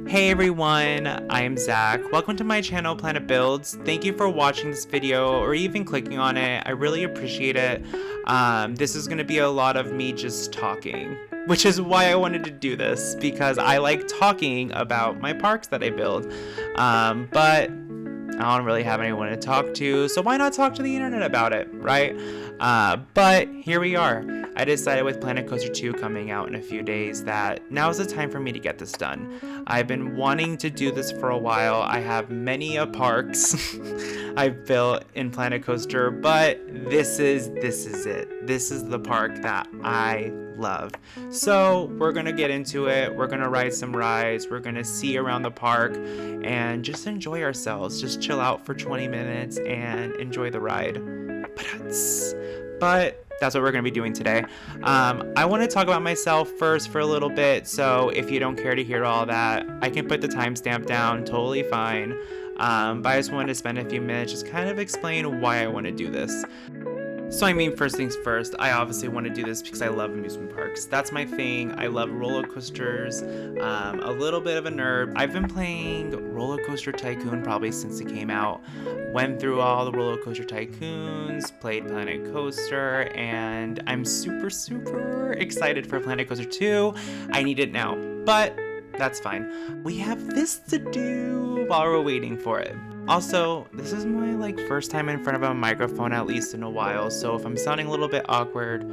Hey everyone, I'm Zach. Welcome to my channel, Planet Builds. Thank you for watching this video or even clicking on it. I really appreciate it. This is going to be a lot of me just talking, which is why I wanted to do this, because I like talking about my parks that I build. But I don't really have anyone to talk to, so why not talk to the internet about it, right? But here we are. I decided with Planet Coaster 2 coming out in a few days that now is the time for me to get this done. I've been wanting to do this for a while. I have many parks I've built in Planet Coaster, but this is it. This is the park that I love. So we're gonna get into it. We're gonna ride some rides. We're gonna see around the park and just enjoy ourselves. Just chill out for 20 minutes and enjoy the ride. But that's what we're going to be doing today. I want to talk about myself first for a little bit, so if you don't care to hear all that, I can put the timestamp down, totally fine. But I just wanted to spend a few minutes just kind of explain why I want to do this. So I mean, first things first, I obviously want to do this because I love amusement parks. That's my thing. I love roller coasters, a little bit of a nerd. I've been playing Roller Coaster Tycoon probably since it came out. Went through all the Roller Coaster Tycoons, played Planet Coaster, and I'm super excited for Planet Coaster 2. I need it now, but that's fine. We have this to do while we're waiting for it. Also, this is my first time in front of a microphone at least in a while, so if I'm sounding a little bit awkward,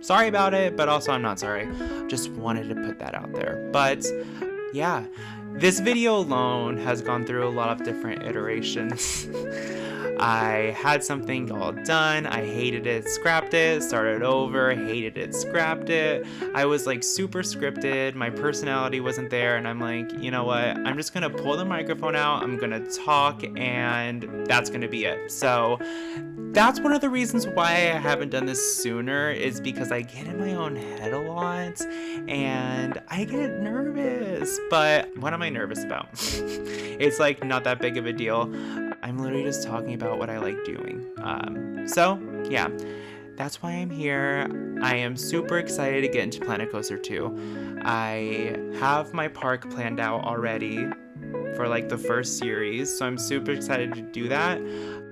sorry about it, but also I'm not sorry. Just wanted to put that out there. But yeah, this video alone has gone through a lot of different iterations. I had something all done, I hated it, scrapped it, started over, hated it, scrapped it. I was super scripted, my personality wasn't there, and I'm like, you know what, I'm just gonna pull the microphone out, I'm gonna talk, and that's gonna be it. So that's one of the reasons why I haven't done this sooner, is because I get in my own head a lot and I get nervous. But what am I nervous about? It's not that big of a deal. I'm literally just talking about what I like doing. So yeah, that's why I'm here. I am super excited to get into Planet Coaster 2. I have my park planned out already for the first series, so I'm super excited to do that.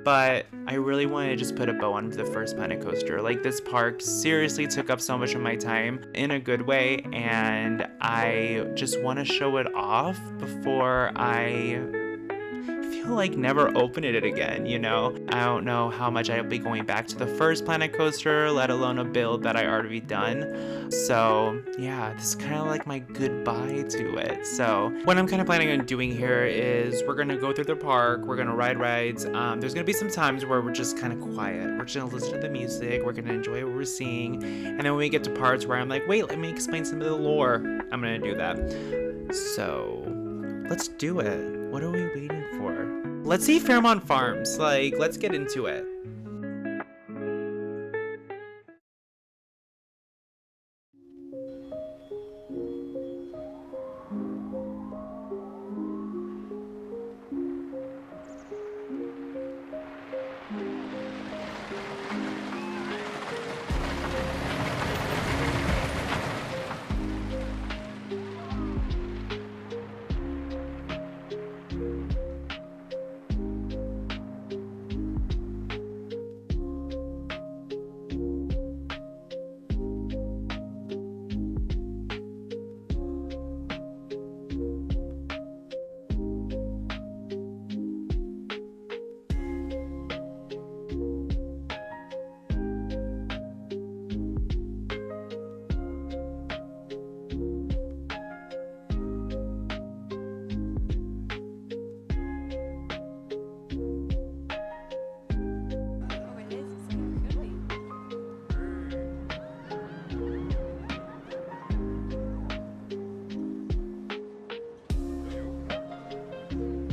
But I really wanted to just put a bow on the first Planet Coaster. This park seriously took up so much of my time in a good way, and I just want to show it off before I never open it again, you know? I don't know how much I'll be going back to the first Planet Coaster, let alone a build that I already done. So yeah, this is kind of my goodbye to it. So what I'm kind of planning on doing here is we're gonna go through the park, we're gonna ride rides. There's gonna be some times where we're just kind of quiet. We're just gonna listen to the music, we're gonna enjoy what we're seeing, and then when we get to parts where I'm like, wait, let me explain some of the lore, I'm gonna do that. So let's do it. What are we waiting for? Let's see Fairmont Farms. Let's get into it.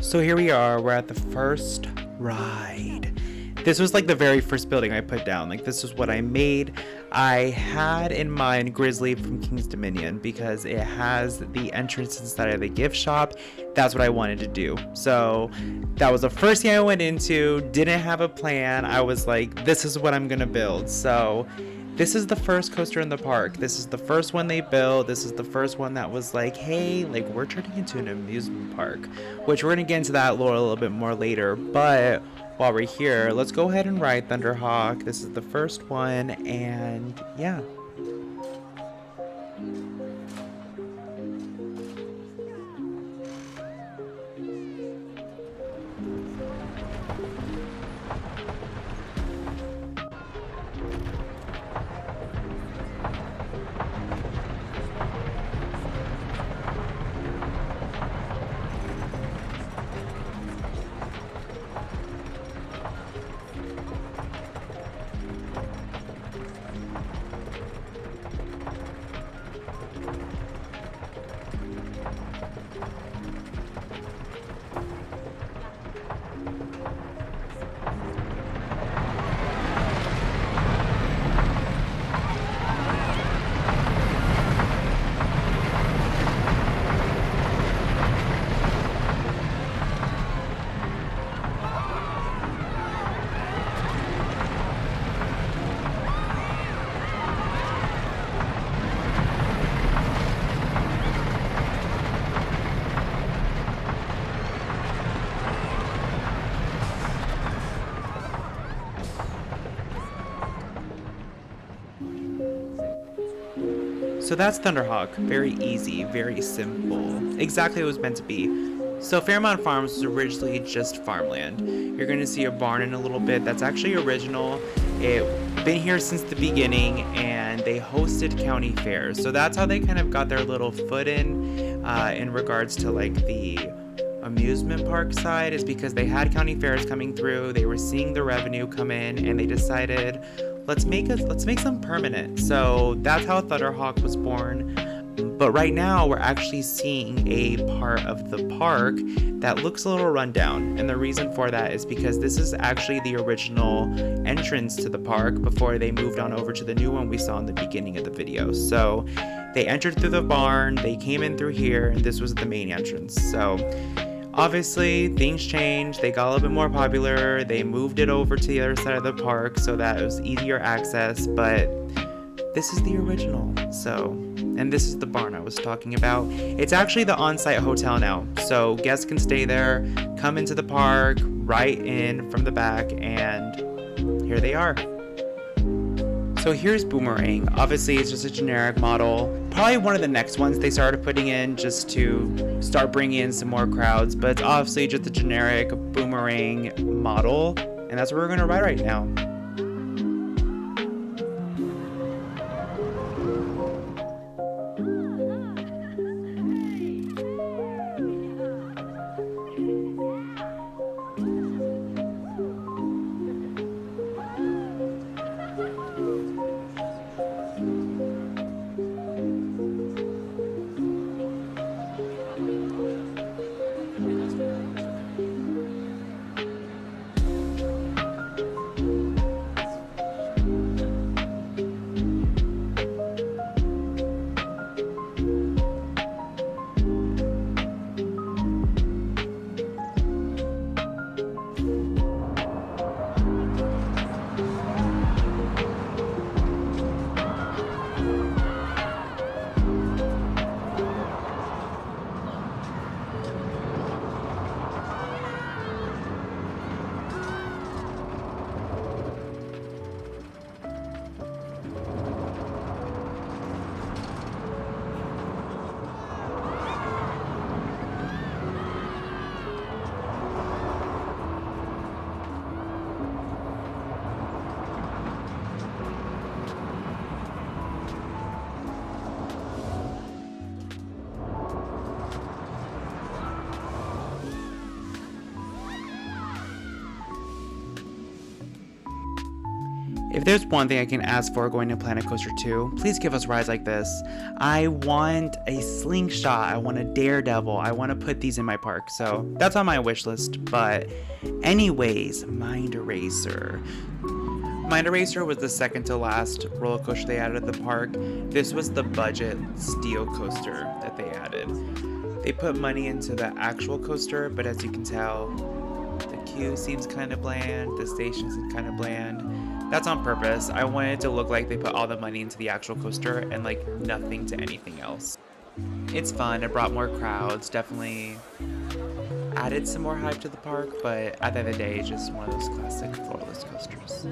So here we are, we're at the first ride. This was the very first building I put down. This is what I made. I had in mind Grizzly from King's Dominion because it has the entrance inside of the gift shop. That's what I wanted to do. So that was the first thing I went into, didn't have a plan. I was like, this is what I'm gonna build. So this is the first coaster in the park. This is the first one they built. This is the first one that was like, hey, like we're turning into an amusement park, which we're gonna get into that lore a little bit more later. But while we're here, let's go ahead and ride Thunderhawk. This is the first one, and yeah. So that's Thunderhawk. Very easy, very simple. Exactly what it was meant to be. So Fairmont Farms was originally just farmland. You're going to see a barn in a little bit. That's actually original. It's been here since the beginning, and they hosted county fairs. So that's how they kind of got their little foot in regards to like the amusement park side, is because they had county fairs coming through. They were seeing the revenue come in, and they decided, let's make some permanent. So that's how Thunderhawk was born. But right now we're actually seeing a part of the park that looks a little rundown. And the reason for that is because this is actually the original entrance to the park before they moved on over to the new one we saw in the beginning of the video. So they entered through the barn, they came in through here, and this was the main entrance. So obviously, things changed. They got a little bit more popular. They moved it over to the other side of the park so that it was easier access, but this is the original. So, and this is the barn I was talking about. It's actually the Onsite hotel now. So guests can stay there, come into the park, right in from the back, and here they are. So here's Boomerang. Obviously, it's just a generic model. Probably one of the next ones they started putting in just to start bringing in some more crowds. But it's obviously just a generic Boomerang model. And that's what we're going to ride right now. If there's one thing I can ask for going to Planet Coaster 2, please give us rides like this. I want a slingshot, I want a daredevil, I want to put these in my park. So that's on my wish list. But anyways, Mind Eraser. Mind Eraser was the second to last roller coaster they added at the park. This was the budget steel coaster that they added. They put money into the actual coaster, but as you can tell, the queue seems kind of bland, the station seems kind of bland. That's on purpose. I wanted it to look like they put all the money into the actual coaster and like nothing to anything else. It's fun, it brought more crowds, definitely added some more hype to the park, but at the end of the day, it's just one of those classic floorless coasters.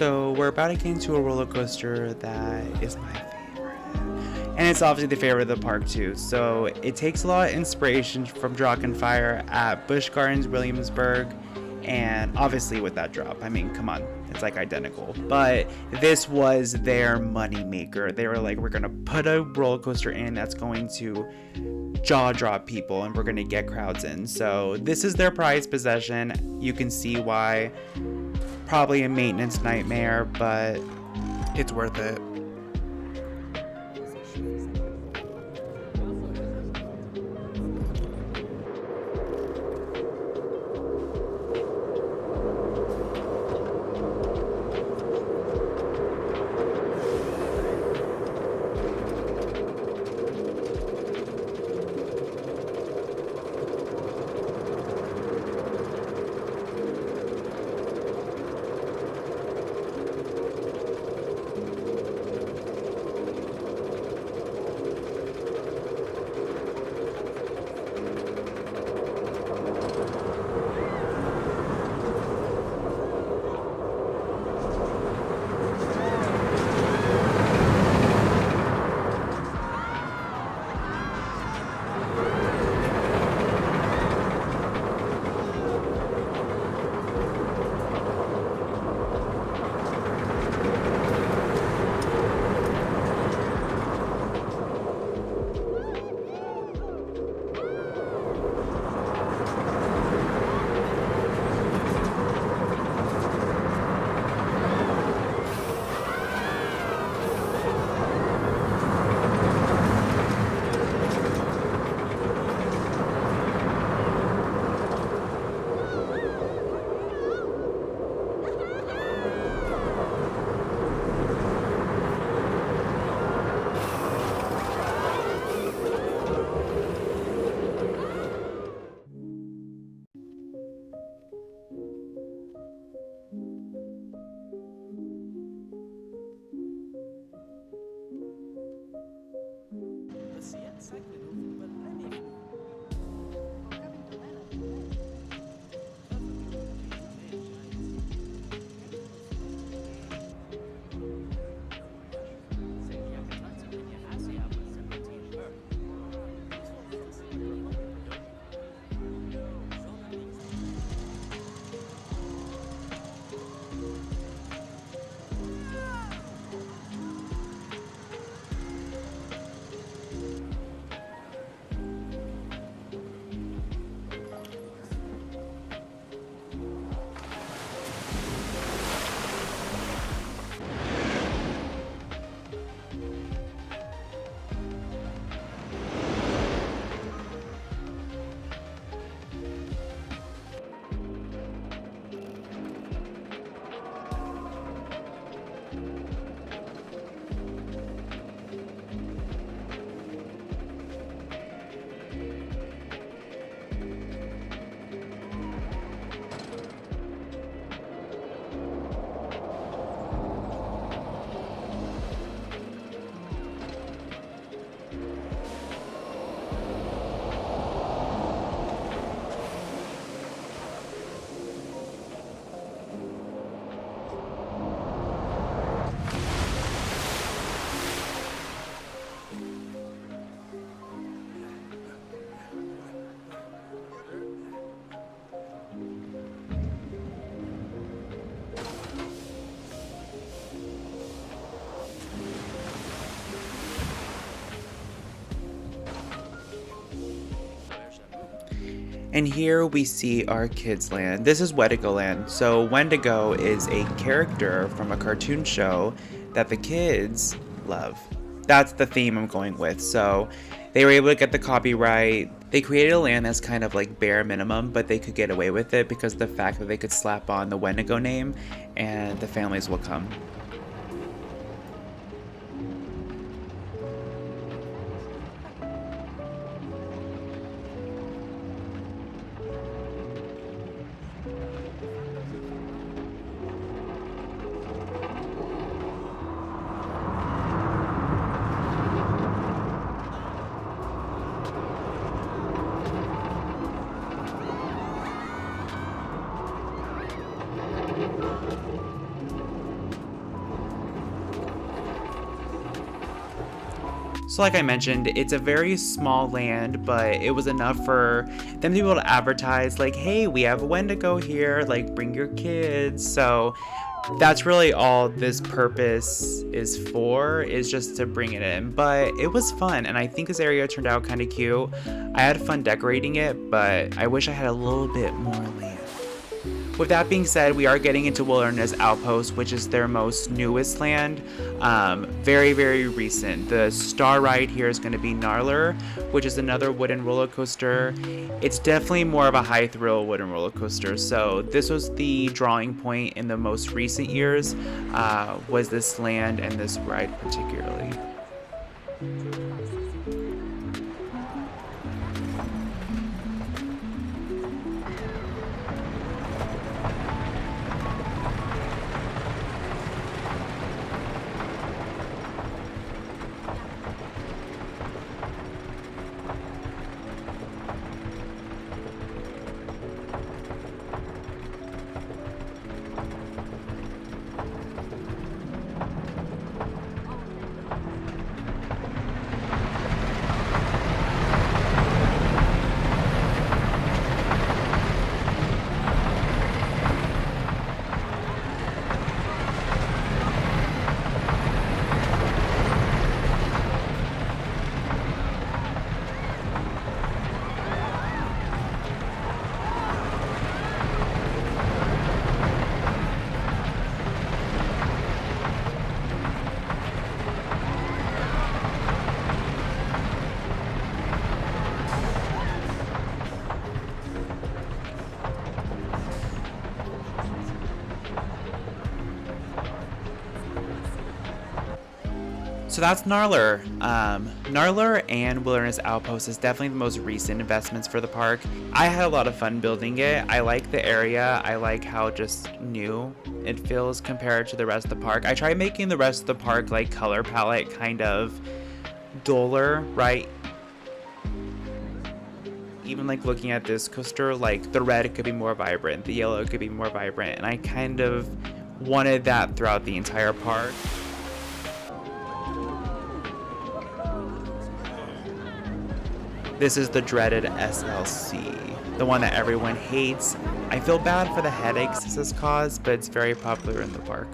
So we're about to get into a roller coaster that is my favorite. And it's obviously the favorite of the park too. So it takes a lot of inspiration from Fire at Busch Gardens, Williamsburg. And obviously with that drop, I mean, come on, it's like identical. But this was their money maker. They were like, we're gonna put a roller coaster in that's going to jaw drop people and we're gonna get crowds in. So this is their prized possession. You can see why. Probably a maintenance nightmare, but it's worth it. And here we see our kids' land. This is Wendigo Land. So Wendigo is a character from a cartoon show that the kids love. That's the theme I'm going with. So they were able to get the copyright. They created a land that's kind of like bare minimum, but they could get away with it because of the fact that they could slap on the Wendigo name and the families will come. So like I mentioned, it's a very small land, but it was enough for them to be able to advertise like, hey, we have a Wendigo here, like bring your kids. So that's really all this purpose is for, is just to bring it in. But it was fun, and I think this area turned out kind of cute. I had fun decorating it, but I wish I had a little bit more land. With that being said, we are getting into Wilderness Outpost, which is their most newest land. Very, very recent. The star ride here is going to be Gnarler, which is another wooden roller coaster. It's definitely more of a high thrill wooden roller coaster. So this was the drawing point in the most recent years, was this land and this ride particularly. So that's Gnarler. Gnarler and Wilderness Outpost is definitely the most recent investments for the park. I had a lot of fun building it. I like the area. I like how just new it feels compared to the rest of the park. I tried making the rest of the park like color palette kind of duller, right? Even like looking at this coaster, like the red could be more vibrant, the yellow could be more vibrant, and I kind of wanted that throughout the entire park. This is the dreaded SLC, the one that everyone hates. I feel bad for the headaches this has caused, but it's very popular in the park.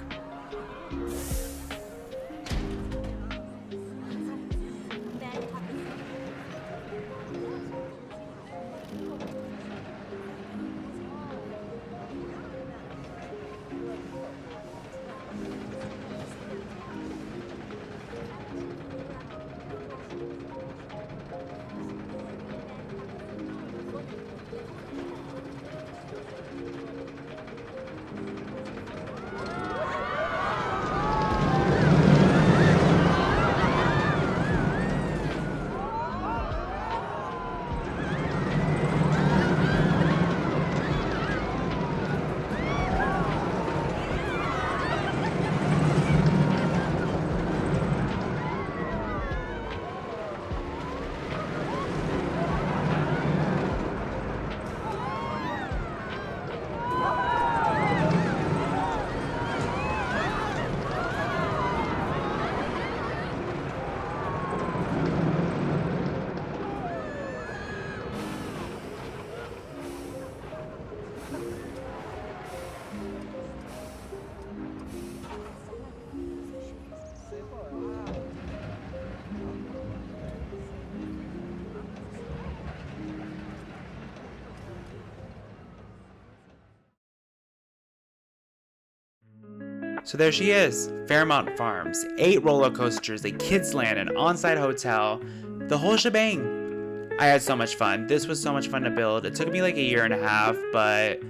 So there she is, Fairmont Farms, 8 roller coasters, a kids land, an on-site hotel, the whole shebang. I had so much fun. This was so much fun to build. It took me like a year and a half, but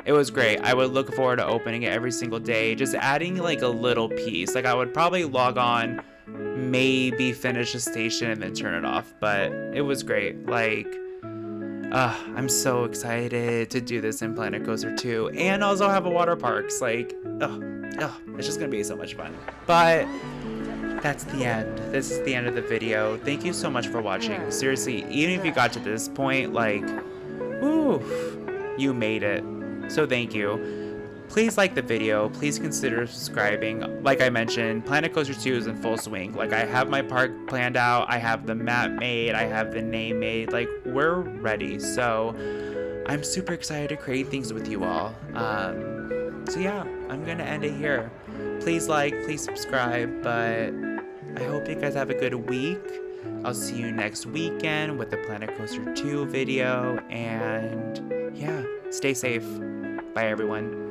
it was great. I would look forward to opening it every single day, just adding like a little piece. Like I would probably log on, maybe finish a station and then turn it off, but it was great. Like, I'm so excited to do this in Planet Coaster 2 and also have a water parks. Like, it's just gonna be so much fun. But that's the end. This is the end of the video. Thank you so much for watching. Seriously, even if you got to this point, like, woo, you made it. So thank you. Please like the video. Please consider subscribing. Like I mentioned, Planet Coaster 2 is in full swing. Like I have my park planned out. I have the map made. I have the name made. Like we're ready. So I'm super excited to create things with you all. So yeah, I'm gonna end it here. Please like, please subscribe, but I hope you guys have a good week. I'll see you next weekend with the Planet Coaster 2 video, and yeah, stay safe. Bye everyone.